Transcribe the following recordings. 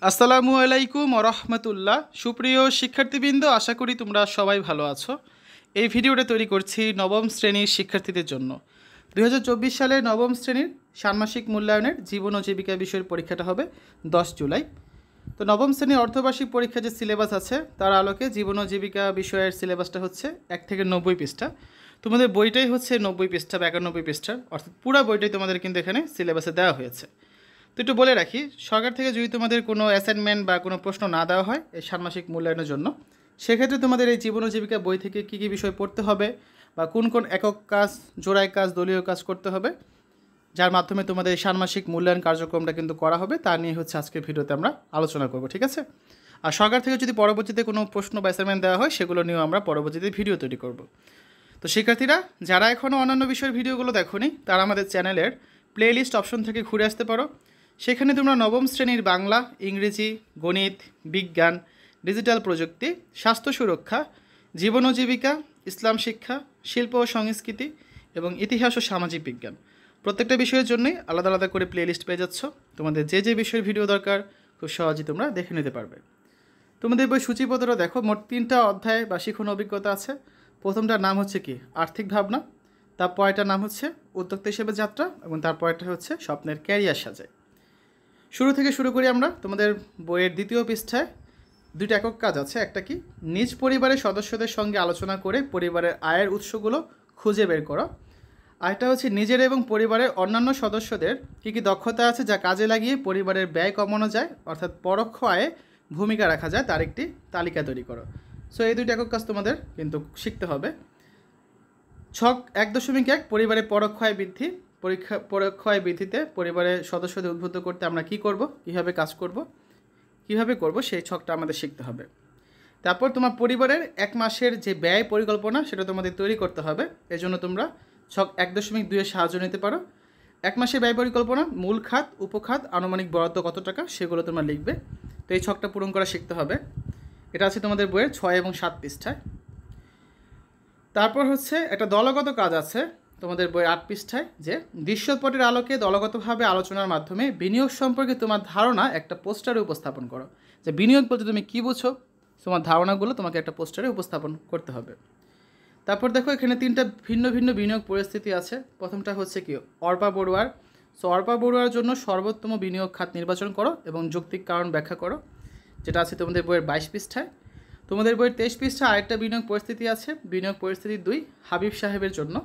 আসসালামু আলাইকুম ওরহমতুল্লাহ। সুপ্রিয় শিক্ষার্থীবৃন্দ, আশা করি তোমরা সবাই ভালো আছো। এই ভিডিওটা তৈরি করছি নবম শ্রেণীর শিক্ষার্থীদের জন্য। 2024 সালে নবম শ্রেণীর ষান্মাসিক মূল্যায়নের জীবন ও জীবিকা বিষয়ের পরীক্ষাটা হবে 10 জুলাই। তো নবম শ্রেণীর অর্ধবার্ষিক পরীক্ষার যে সিলেবাস আছে তার আলোকে জীবন ও জীবিকা বিষয়ের সিলেবাসটা হচ্ছে 1 থেকে 90 পৃষ্ঠা। তোমাদের বইটাই হচ্ছে 90 পৃষ্ঠা বা 91 পৃষ্ঠা, অর্থাৎ পুরো বইটাই তোমাদের কিন্তু এখানে সিলেবাসে দেওয়া হয়েছে। তো একটু বলে রাখি, সরকার থেকে যদি তোমাদের কোনো অ্যাসাইনমেন্ট বা কোনো প্রশ্ন না দেওয়া হয় এই ষান্মাসিক মূল্যায়নের জন্য, সেক্ষেত্রে তোমাদের এই জীবন ও জীবিকা বই থেকে কী কী বিষয় পড়তে হবে বা কোন কোন একক কাজ, জোড়াই কাজ, দলীয় কাজ করতে হবে, যার মাধ্যমে তোমাদের এই ষান্মাসিক মূল্যায়ন কার্যক্রমটা কিন্তু করা হবে, তা নিয়ে হচ্ছে আজকের ভিডিওতে আমরা আলোচনা করব, ঠিক আছে? আর সরকার থেকে যদি পরবর্তীতে কোনো প্রশ্ন বা অ্যাসাইনমেন্ট দেওয়া হয় সেগুলো নিয়েও আমরা পরবর্তীতে ভিডিও তৈরি করব। তো শিক্ষার্থীরা যারা এখনও অন্যান্য বিষয়ের ভিডিওগুলো দেখোনি তারা আমাদের চ্যানেলের প্লেলিস্ট অপশন থেকে ঘুরে আসতে পারো। সেখানে তোমরা নবম শ্রেণীর বাংলা, ইংরেজি, গণিত, বিজ্ঞান, ডিজিটাল প্রযুক্তি, স্বাস্থ্য সুরক্ষা, জীবন ও জীবিকা, ইসলাম শিক্ষা, শিল্প ও সংস্কৃতি এবং ইতিহাস ও সামাজিক বিজ্ঞান প্রত্যেকটা বিষয়ের জন্যই আলাদা আলাদা করে প্লেলিস্ট পেয়ে যাচ্ছ। তোমাদের যে যে বিষয়ের ভিডিও দরকার খুব সহজেই তোমরা দেখে নিতে পারবে। তোমাদের বই সূচিপত্র দেখো, মোট 3টা অধ্যায় বা শিখন অভিজ্ঞতা আছে। প্রথমটার নাম হচ্ছে কি আর্থিক ভাবনা, তারপরেরটার নাম হচ্ছে উদ্যোক্তা হিসেবে যাত্রা এবং তারপরেরটা হচ্ছে স্বপ্নের ক্যারিয়ার সাজায়। শুরু থেকে শুরু করি আমরা। তোমাদের বইয়ের 2য় পৃষ্ঠায় 2টা একক কাজ আছে। একটা কি, নিজ পরিবারের সদস্যদের সঙ্গে আলোচনা করে পরিবারের আয়ের উৎসগুলো খুঁজে বের করো। আরেকটা হচ্ছে নিজের এবং পরিবারের অন্যান্য সদস্যদের কী কী দক্ষতা আছে যা কাজে লাগিয়ে পরিবারের ব্যয় কমানো যায়, অর্থাৎ পরোক্ষ আয়ে ভূমিকা রাখা যায়, তার একটি তালিকা তৈরি করো। সো এই 2টা একক কাজ তোমাদের কিন্তু শিখতে হবে। ছক 1.1 পরিবারের পরোক্ষ আয় বৃদ্ধি। পরোক্ষ আয় বৃদ্ধিতে পরিবারের সদস্যদের উদ্বুদ্ধ করতে আমরা কি করব, কীভাবে কাজ করব, কীভাবে করব সেই ছকটা আমাদের শিখতে হবে। তারপর তোমার পরিবারের 1 মাসের যে ব্যয় পরিকল্পনা সেটা তোমাদের তৈরি করতে হবে। এজন্য তোমরা ছক 1.2 এর সাহায্য নিতে পারো। 1 মাসের ব্যয় পরিকল্পনা, মূল খাত, উপখাত, আনুমানিক বরাদ্দ কত টাকা সেগুলো তোমরা লিখবে। তো এই ছকটা পূরণ করা শিখতে হবে। এটা আছে তোমাদের বইয়ের 6 এবং 7 পৃষ্ঠায়। তারপর হচ্ছে একটা দলগত কাজ আছে তোমাদের বইয়ের 8 পৃষ্ঠায়, যে দৃশ্যপটের আলোকে দলগতভাবে আলোচনার মাধ্যমে বিনিয়োগ সম্পর্কে তোমার ধারণা একটা পোস্টারে উপস্থাপন করো। যে বিনিয়োগ বলতে তুমি কী বুঝো, তোমার ধারণাগুলো তোমাকে একটা পোস্টারে উপস্থাপন করতে হবে। তারপর দেখো এখানে 3টা ভিন্ন ভিন্ন বিনিয়োগ পরিস্থিতি আছে। প্রথমটা হচ্ছে কি অর্পা বড়ুয়ার। সো অর্পা বড়ুয়ার জন্য সর্বোত্তম বিনিয়োগ খাত নির্বাচন করো এবং যৌক্তিক কারণ ব্যাখ্যা করো, যেটা আছে তোমাদের বইয়ের 22 পৃষ্ঠায়। তোমাদের বইয়ের 23 পৃষ্ঠায় আরেকটা বিনিয়োগ পরিস্থিতি আছে, বিনিয়োগ পরিস্থিতি 2, হাবিব সাহেবের জন্য।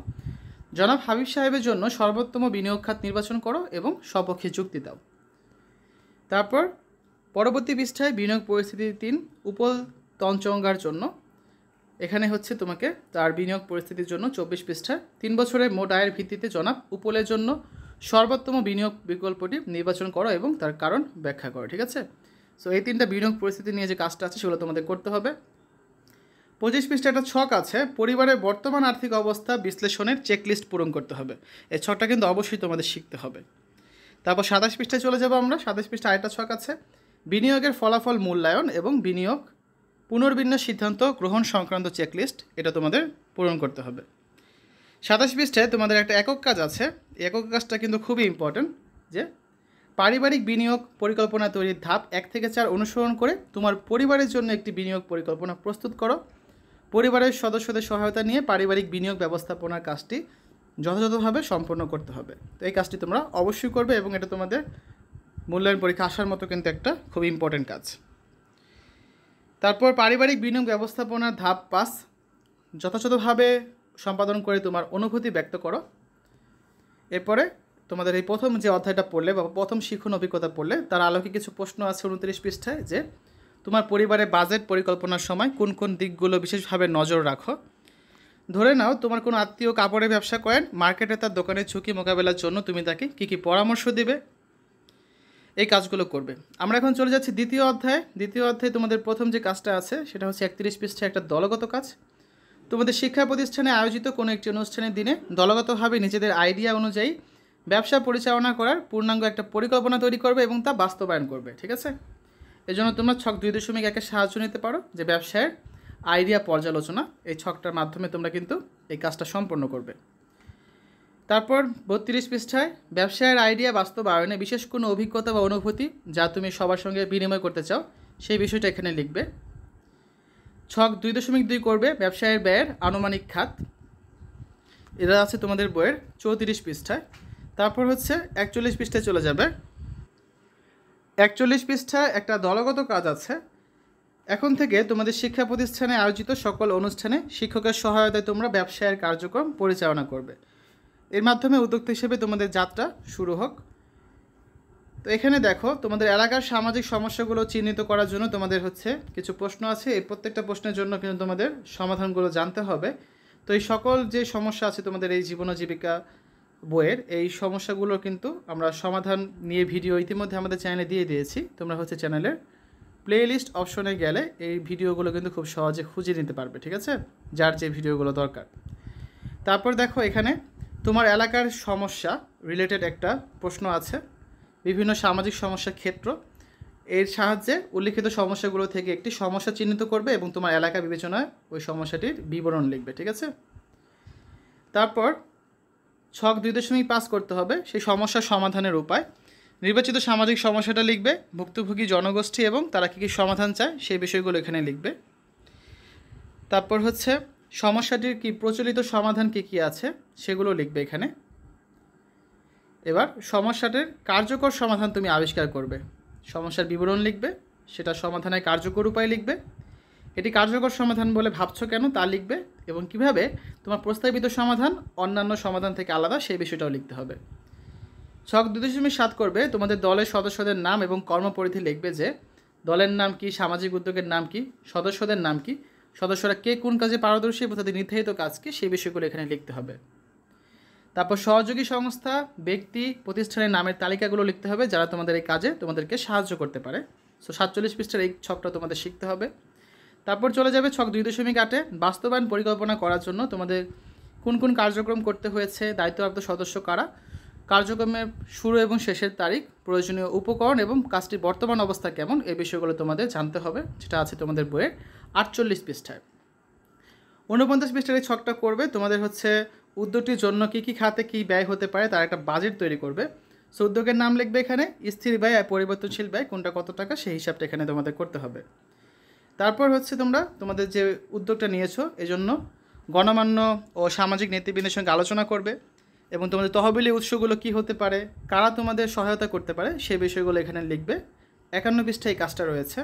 জনাব হাবিব সাহেবের জন্য সর্বোত্তম বিনিয়োগ খাত নির্বাচন করো এবং সপক্ষে যুক্তি দাও। তারপর পরবর্তী পৃষ্ঠায় বিনিয়োগ পরিস্থিতি 3, উপল তঞ্চঙ্গার জন্য। এখানে হচ্ছে তোমাকে তার বিনিয়োগ পরিস্থিতির জন্য 24 পৃষ্ঠায় 3 বছরের মোট আয়ের ভিত্তিতে জনাব উপলের জন্য সর্বোত্তম বিনিয়োগ বিকল্পটি নির্বাচন করো এবং তার কারণ ব্যাখ্যা করো, ঠিক আছে? সো এই 3টা বিনিয়োগ পরিস্থিতি নিয়ে যে কাজটা আছে সেগুলো তোমাদের করতে হবে। 25 পৃষ্ঠায় একটা ছক আছে, পরিবারের বর্তমান আর্থিক অবস্থা বিশ্লেষণের চেকলিস্ট পূরণ করতে হবে। এই ছকটা কিন্তু অবশ্যই তোমাদের শিখতে হবে। তারপর 27 পৃষ্ঠায় চলে যাব আমরা। 27 পৃষ্ঠায় আরেকটা ছক আছে, বিনিয়োগের ফলাফল মূল্যায়ন এবং বিনিয়োগ পুনর্বিন্যাস সিদ্ধান্ত গ্রহণ সংক্রান্ত চেকলিস্ট, এটা তোমাদের পূরণ করতে হবে। 27 পৃষ্ঠায় তোমাদের একটা একক কাজ আছে। এই একক কাজটা কিন্তু খুবই ইম্পর্ট্যান্ট, যে পারিবারিক বিনিয়োগ পরিকল্পনা তৈরির ধাপ 1 থেকে 4 অনুসরণ করে তোমার পরিবারের জন্য একটি বিনিয়োগ পরিকল্পনা প্রস্তুত করো। পরিবারের সদস্যদের সহায়তা নিয়ে পারিবারিক বিনিয়োগ ব্যবস্থাপনার কাজটি যথাযথভাবে সম্পন্ন করতে হবে। তো এই কাজটি তোমরা অবশ্যই করবে এবং এটা তোমাদের মূল্যায়ন পরীক্ষা আসার মতো কিন্তু একটা খুব ইম্পর্ট্যান্ট কাজ। তারপর পারিবারিক বিনিয়োগ ব্যবস্থাপনার ধাপ 5 যথাযথভাবে সম্পাদন করে তোমার অনুভূতি ব্যক্ত করো। এরপরে তোমাদের এই প্রথম যে অধ্যায়টা পড়লে বা প্রথম শিখন অভিজ্ঞতা পড়লে তার আলোকে কিছু প্রশ্ন আছে 29 পৃষ্ঠায়, যে তোমার পরিবারের বাজেট পরিকল্পনার সময় কোন কোন দিকগুলো বিশেষভাবে নজর রাখো। ধরে নাও তোমার কোনো আত্মীয় কাপড়ের ব্যবসা করেন, মার্কেটে তার দোকানের ঝুঁকি মোকাবেলার জন্য তুমি তাকে কী কী পরামর্শ দেবে, এই কাজগুলো করবে। আমরা এখন চলে যাচ্ছি দ্বিতীয় অধ্যায়ে। দ্বিতীয় অধ্যায়ে তোমাদের প্রথম যে কাজটা আছে সেটা হচ্ছে 31 পৃষ্ঠায় একটা দলগত কাজ। তোমাদের শিক্ষা প্রতিষ্ঠানে আয়োজিত কোনো একটি অনুষ্ঠানের দিনে দলগতভাবে নিজেদের আইডিয়া অনুযায়ী ব্যবসা পরিচালনা করার পূর্ণাঙ্গ একটা পরিকল্পনা তৈরি করবে এবং তা বাস্তবায়ন করবে, ঠিক আছে? এজন্য তোমরা ছক 2.1 সাহায্য নিতে পারো, যে ব্যবসায়ের আইডিয়া পর্যালোচনা। এই ছকটার মাধ্যমে তোমরা কিন্তু এই কাজটা সম্পন্ন করবে। তারপর 32 পৃষ্ঠায় ব্যবসায়ের আইডিয়া বাস্তবায়নে বিশেষ কোনো অভিজ্ঞতা বা অনুভূতি যা তুমি সবার সঙ্গে বিনিময় করতে চাও সেই বিষয়টা এখানে লিখবে। ছক 2.2 করবে ব্যবসায়ের ব্যয়ের আনুমানিক খাত। এটা আছে তোমাদের বইয়ের 34 পৃষ্ঠায়। তারপর হচ্ছে 41 পৃষ্ঠায় চলে যাবে। 41 পৃষ্ঠায় একটা দলগত কাজ আছে। এখন থেকে তোমাদের শিক্ষা প্রতিষ্ঠানে আয়োজিত সকল অনুষ্ঠানে শিক্ষকের সহায়তায় তোমরা ব্যবসায়ের কার্যক্রম পরিচালনা করবে। এর মাধ্যমে উদ্যোক্তা হিসেবে তোমাদের যাত্রা শুরু হোক। তো এখানে দেখো তোমাদের এলাকার সামাজিক সমস্যাগুলো চিহ্নিত করার জন্য তোমাদের হচ্ছে কিছু প্রশ্ন আছে। এই প্রত্যেকটা প্রশ্নের জন্য কিন্তু তোমাদের সমাধানগুলো জানতে হবে। তো এই সকল যে সমস্যা আছে তোমাদের এই জীবন ও জীবিকা বইয়ের, এই সমস্যাগুলোর কিন্তু আমরা সমাধান নিয়ে ভিডিও ইতিমধ্যে আমাদের চ্যানেলে দিয়ে দিয়েছি। তোমরা হচ্ছে চ্যানেলের প্লেলিস্ট অপশনে গেলে এই ভিডিওগুলো কিন্তু খুব সহজে খুঁজে নিতে পারবে, ঠিক আছে, যার যে ভিডিওগুলো দরকার। তারপর দেখো এখানে তোমার এলাকার সমস্যা রিলেটেড একটা প্রশ্ন আছে, বিভিন্ন সামাজিক সমস্যার ক্ষেত্র। এর সাহায্যে উল্লিখিত সমস্যাগুলো থেকে একটি সমস্যা চিহ্নিত করবে এবং তোমার এলাকা বিবেচনায় ওই সমস্যাটির বিবরণ লিখবে, ঠিক আছে। তারপর ছক 2.5 করতে হবে সেই সমস্যার সমাধানের উপায়। নির্বাচিত সামাজিক সমস্যাটা লিখবে, ভুক্তভোগী জনগোষ্ঠী এবং তারা কী কী সমাধান চায় সেই বিষয়গুলো এখানে লিখবে। তারপর হচ্ছে সমস্যাটির কি প্রচলিত সমাধান কী আছে সেগুলো লিখবে এখানে। এবার সমস্যাটির কার্যকর সমাধান তুমি আবিষ্কার করবে, সমস্যার বিবরণ লিখবে, সেটা সমাধানের কার্যকর উপায় লিখবে, এটি কার্যকর সমাধান বলে ভাবছো কেন তা লিখবে, এবং কিভাবে তোমার প্রস্তাবিত সমাধান অন্যান্য সমাধান থেকে আলাদা সেই বিষয়টাও লিখতে হবে। ছক 2.7 করবে তোমাদের দলের সদস্যদের নাম এবং কর্মপরিধি লিখবে, যে দলের নাম কি, সামাজিক উদ্যোগের নাম কি, সদস্যদের নাম কি, সদস্যরা কে কোন কাজে পারদর্শী এবং তাদের নির্ধারিত কাজ কি সেই বিষয়গুলো এখানে লিখতে হবে। তারপর সহযোগী সংস্থা, ব্যক্তি, প্রতিষ্ঠানের নামের তালিকাগুলো লিখতে হবে যারা তোমাদের এই কাজে তোমাদেরকে সাহায্য করতে পারে। 47 পৃষ্ঠার এই ছকটা তোমাদের শিখতে হবে। তারপর চলে যাবে ছক 2.8 বাস্তবায়ন পরিকল্পনা করার জন্য তোমাদের কোন কোন কার্যক্রম করতে হয়েছে, দায়িত্বপ্রাপ্ত সদস্য কারা, কার্যক্রমের শুরু এবং শেষের তারিখ, প্রয়োজনীয় উপকরণ এবং কাজটির বর্তমান অবস্থা কেমন, এই বিষয়গুলো তোমাদের জানতে হবে, যেটা আছে তোমাদের বইয়ের 48 পৃষ্ঠায়। 49 পৃষ্ঠার এই ছকটা করবে তোমাদের হচ্ছে উদ্যোগটির জন্য কী কী খাতে কী ব্যয় হতে পারে তার একটা বাজেট তৈরি করবে। সো উদ্যোগের নাম লিখবে এখানে, স্থির ব্যয় আর পরিবর্তনশীল ব্যয় কোনটা কত টাকা সেই হিসাবটা এখানে তোমাদের করতে হবে। তারপর হচ্ছে তোমরা তোমাদের যে উদ্যোগটা নিয়েছো এজন্য গণমান্য ও সামাজিক নেতৃবৃন্দের সঙ্গে আলোচনা করবে এবং তোমাদের তহবিলি উৎসগুলো কী হতে পারে, কারা তোমাদের সহায়তা করতে পারে সেই বিষয়গুলো এখানে লিখবে। 51 পৃষ্ঠায় এই কাজটা রয়েছে।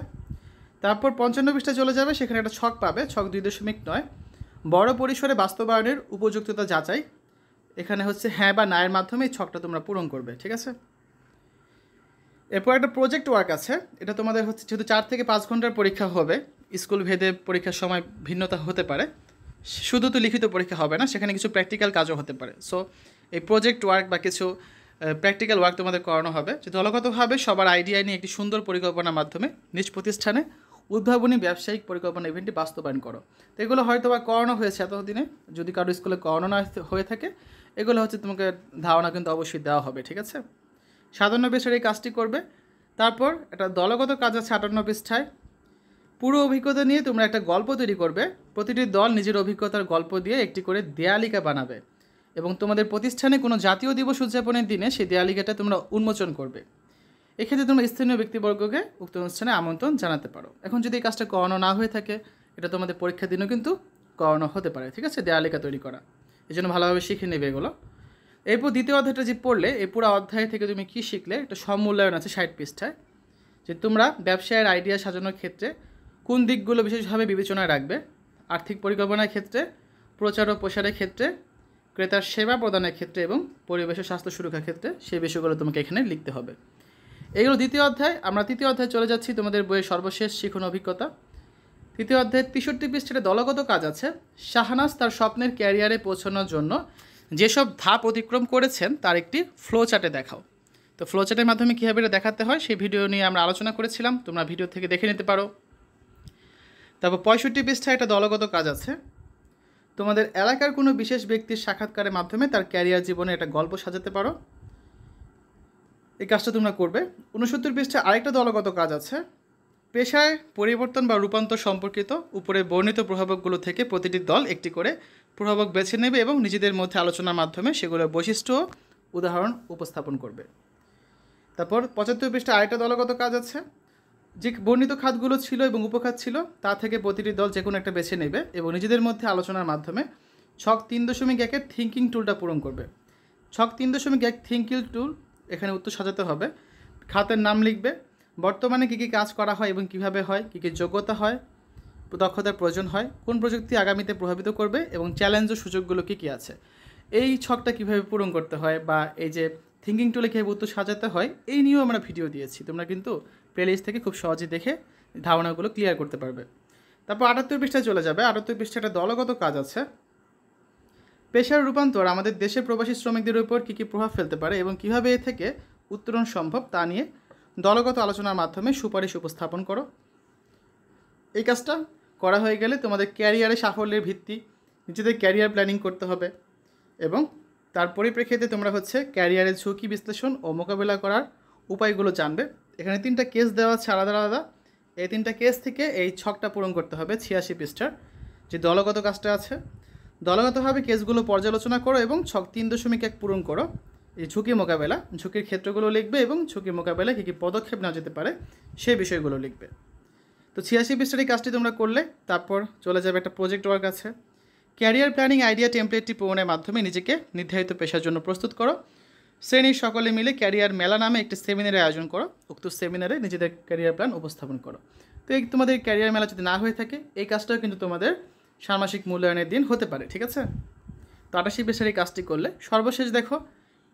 তারপর 55 পৃষ্ঠায় চলে যাবে, সেখানে একটা ছক পাবে, ছক 2.9 বড় পরিসরে বাস্তবায়নের উপযুক্ততা যাচাই। এখানে হচ্ছে হ্যাঁ বা না এর মাধ্যমে এই ছকটা তোমরা পূরণ করবে, ঠিক আছে। এরপর একটা প্রজেক্ট ওয়ার্ক আছে, এটা তোমাদের হচ্ছে যেহেতু 4 থেকে 5 ঘন্টার পরীক্ষা হবে, স্কুল ভেদে পরীক্ষার সময় ভিন্নতা হতে পারে, শুধু তো লিখিত পরীক্ষা হবে না, সেখানে কিছু প্র্যাকটিক্যাল কাজও হতে পারে। সো এই প্রজেক্ট ওয়ার্ক বা কিছু প্র্যাকটিক্যাল ওয়ার্ক তোমাদের করানো হবে, যে দলগতভাবে সবার আইডিয়া নিয়ে একটি সুন্দর পরিকল্পনার মাধ্যমে নিজ প্রতিষ্ঠানে উদ্ভাবনী ব্যবসায়িক পরিকল্পনা ইভেন্টটি বাস্তবায়ন করো। তো এগুলো হয়তো বা করানো হয়েছে এতদিনে, যদি কারো স্কুলে করানো না হয়ে থাকে এগুলো হচ্ছে তোমাকে ধারণা কিন্তু অবশ্যই দেওয়া হবে, ঠিক আছে। 57 পৃষ্ঠার এই কাজটি করবে। তারপর একটা দলগত কাজ আছে 58 পৃষ্ঠায়, পুরো অভিজ্ঞতা নিয়ে তোমরা একটা গল্প তৈরি করবে। প্রতিটি দল নিজের অভিজ্ঞতার গল্প দিয়ে একটি করে দেয়ালিকা বানাবে এবং তোমাদের প্রতিষ্ঠানে কোনো জাতীয় দিবস উদযাপনের দিনে সেই দেয়ালিকাটা তোমরা উন্মোচন করবে। এক্ষেত্রে তোমরা স্থানীয় ব্যক্তিবর্গকে উক্ত অনুষ্ঠানে আমন্ত্রণ জানাতে পারো। এখন যদি এই কাজটা করানো না হয়ে থাকে এটা তোমাদের পরীক্ষার দিনও কিন্তু করানো হতে পারে, ঠিক আছে, দেয়ালিকা তৈরি করা। এই জন্য ভালোভাবে শিখে নেবে এগুলো। এরপর দ্বিতীয় অধ্যায়টা যে পড়লে এই পুরো অধ্যায় থেকে তুমি কী শিখলে একটা সম্মূল্যায়ন আছে 60 পৃষ্ঠায়, যে তোমরা ব্যবসায়ের আইডিয়া সাজানোর ক্ষেত্রে কোন দিকগুলো বিশেষভাবে বিবেচনায় রাখবে, আর্থিক পরিকল্পনার ক্ষেত্রে, প্রচার ও প্রসারের ক্ষেত্রে, ক্রেতার সেবা প্রদানের ক্ষেত্রে এবং পরিবেশ ও স্বাস্থ্য সুরক্ষার ক্ষেত্রে সেই বিষয়গুলো তোমাকে এখানে লিখতে হবে। এগুলো দ্বিতীয় অধ্যায়। আমরা তৃতীয় অধ্যায়ে চলে যাচ্ছি, তোমাদের বইয়ের সর্বশেষ শিখন অভিজ্ঞতা। তৃতীয় অধ্যায়ে 63 পৃষ্ঠায় দলগত কাজ আছে। শাহনাজ তার স্বপ্নের ক্যারিয়ারে পৌঁছানোর জন্য যেসব ধাপ অতিক্রম করেছেন তার একটি ফ্লো চার্টে দেখাও। তো ফ্লো চার্টের মাধ্যমে কীভাবে এটা দেখাতে হয় সেই ভিডিও নিয়ে আমরা আলোচনা করেছিলাম, তোমরা ভিডিও থেকে দেখে নিতে পারো। তারপর 65 পৃষ্ঠায় একটা দলগত কাজ আছে, তোমাদের এলাকার কোনো বিশেষ ব্যক্তির সাক্ষাৎকারের মাধ্যমে তার ক্যারিয়ার জীবনে একটা গল্প সাজাতে পারো, এই কাজটা তোমরা করবে। 69 পৃষ্ঠায় আরেকটা দলগত কাজ আছে, পেশায় পরিবর্তন বা রূপান্তর সম্পর্কিত উপরে বর্ণিত প্রভাবকগুলো থেকে প্রতিটি দল একটি করে প্রভাবক বেছে নেবে এবং নিজেদের মধ্যে আলোচনার মাধ্যমে সেগুলোর বৈশিষ্ট্য ও উদাহরণ উপস্থাপন করবে। তারপর 75 পৃষ্ঠা আরেকটা দলগত কাজ আছে। যে বর্ণিত খাতগুলো ছিল এবং উপখাত ছিল তা থেকে প্রতিটি দল যে কোনো একটা বেছে নেবে এবং নিজেদের মধ্যে আলোচনার মাধ্যমে ছক 3.1-এর থিঙ্কিং টুলটা পূরণ করবে। ছক 3.1 থিঙ্কিং টুল, এখানে উত্তর সাজাতে হবে, খাতের নাম লিখবে, বর্তমানে কী কী কাজ করা হয় এবং কিভাবে হয়, কী কী যোগ্যতা হয়, দক্ষতার প্রয়োজন হয়, কোন প্রযুক্তি আগামীতে প্রভাবিত করবে এবং চ্যালেঞ্জ ও সুযোগগুলো কী কী আছে। এই ছকটা কীভাবে পূরণ করতে হয় বা এই যে থিঙ্কিং টুলে কীভাবে উত্তর সাজাতে হয় এই নিয়েও আমরা ভিডিও দিয়েছি, তোমরা কিন্তু প্লেলিস্ট থেকে খুব সহজে দেখে ধারণাগুলো ক্লিয়ার করতে পারবে। তারপর 78 পৃষ্ঠায় চলে যাবে। 78 পৃষ্ঠায় একটা দলগত কাজ আছে। পেশার রূপান্তর আমাদের দেশের প্রবাসী শ্রমিকদের উপর কী কী প্রভাব ফেলতে পারে এবং কীভাবে এ থেকে উত্তরণ সম্ভব তা নিয়ে দলগত আলোচনার মাধ্যমে সুপারিশ উপস্থাপন করো। এই কাজটা করা হয়ে গেলে তোমাদের ক্যারিয়ারে সাফল্যের ভিত্তি, নিজেদের ক্যারিয়ার প্ল্যানিং করতে হবে এবং তার পরিপ্রেক্ষিতে তোমরা ক্যারিয়ারের ঝুঁকি বিশ্লেষণ ও মোকাবেলা করার উপায়গুলো জানবে। এখানে 3টা কেস দেওয়া আছে আলাদা আলাদা। এই 3টা কেস থেকে এই ছকটা পূরণ করতে হবে 86 পৃষ্ঠার যে দলগত কাজটা আছে। দলগতভাবে কেসগুলো পর্যালোচনা করো এবং ছক 3.1 পূরণ করো। এই ঝুঁকি মোকাবেলা, ঝুঁকির ক্ষেত্রগুলো লিখবে এবং ঝুঁকি মোকাবেলায় কী কী পদক্ষেপ নেওয়া যেতে পারে সেই বিষয়গুলো লিখবে। তো 86 পৃষ্ঠার এই কাজটি তোমরা করলে তারপর চলে যাবে একটা প্রজেক্ট ওয়ার্ক আছে। ক্যারিয়ার প্ল্যানিং আইডিয়া টেমপ্লেটটি পূরণের মাধ্যমে নিজেকে নির্ধারিত পেশার জন্য প্রস্তুত করো। শ্রেণীর সকলে মিলে ক্যারিয়ার মেলা নামে একটি সেমিনারের আয়োজন করো। উক্ত সেমিনারে নিজেদের ক্যারিয়ার প্ল্যান উপস্থাপন করো। তো এই তোমাদের ক্যারিয়ার মেলা যদি না হয়ে থাকে এই কাজটাও কিন্তু তোমাদের ষান্মাসিক মূল্যায়নের দিন হতে পারে, ঠিক আছে। তো 88 পৃষ্ঠার এই কাজটি করলে সর্বশেষ দেখো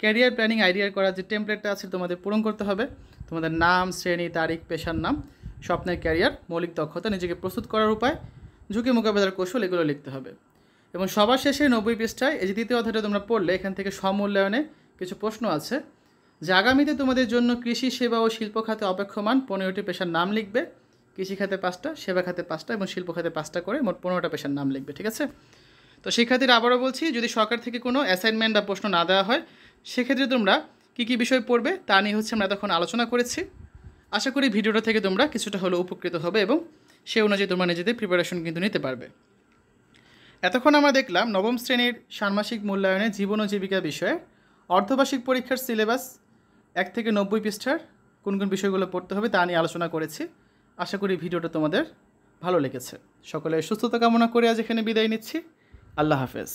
ক্যারিয়ার প্ল্যানিং আইডিয়া করার যে টেমপ্লেটটা আছে তোমাদের পূরণ করতে হবে। তোমাদের নাম, শ্রেণী, তারিখ, পেশার নাম, স্বপ্নের ক্যারিয়ার, মৌলিক দক্ষতা, নিজেকে প্রস্তুত করার উপায়, ঝুঁকি মোকাবেলার কৌশল, এগুলো লিখতে হবে। এবং সবার শেষে 90 পৃষ্ঠায় এই যে দ্বিতীয় অধ্যায়টা তোমরা পড়লে এখান থেকে সমমূল্যায়নে কিছু প্রশ্ন আছে যে আগামীতে তোমাদের জন্য কৃষি, সেবা ও শিল্প খাতে অপেক্ষমান 15টি পেশার নাম লিখবে। কৃষি খাতে 5টা, সেবা খাতে 5টা এবং শিল্প খাতে 5টা করে মোট 15টা পেশার নাম লিখবে, ঠিক আছে। তো শিক্ষার্থীরা আবারও বলছি, যদি সরকার থেকে কোনো অ্যাসাইনমেন্ট বা প্রশ্ন না দেওয়া হয় সেক্ষেত্রে তোমরা কী কী বিষয় পড়বে তা নিয়ে আমরা তখন আলোচনা করেছি। আশা করি ভিডিওটা থেকে তোমরা কিছুটা হলেও উপকৃত হবে এবং সে অনুযায়ী তোমরা নিজেদের প্রিপারেশন কিন্তু নিতে পারবে। এতক্ষণ আমরা দেখলাম নবম শ্রেণীর ষান্মাসিক মূল্যায়নে জীবন ও জীবিকা বিষয়ে অর্ধবার্ষিক পরীক্ষার সিলেবাস 1 থেকে 90 পৃষ্ঠার কোন কোন বিষয়গুলো পড়তে হবে তা নিয়ে আলোচনা করেছি। আশা করি ভিডিওটা তোমাদের ভালো লেগেছে। সকলের সুস্থতা কামনা করে আজ এখানে বিদায় নিচ্ছি। আল্লাহ হাফেজ।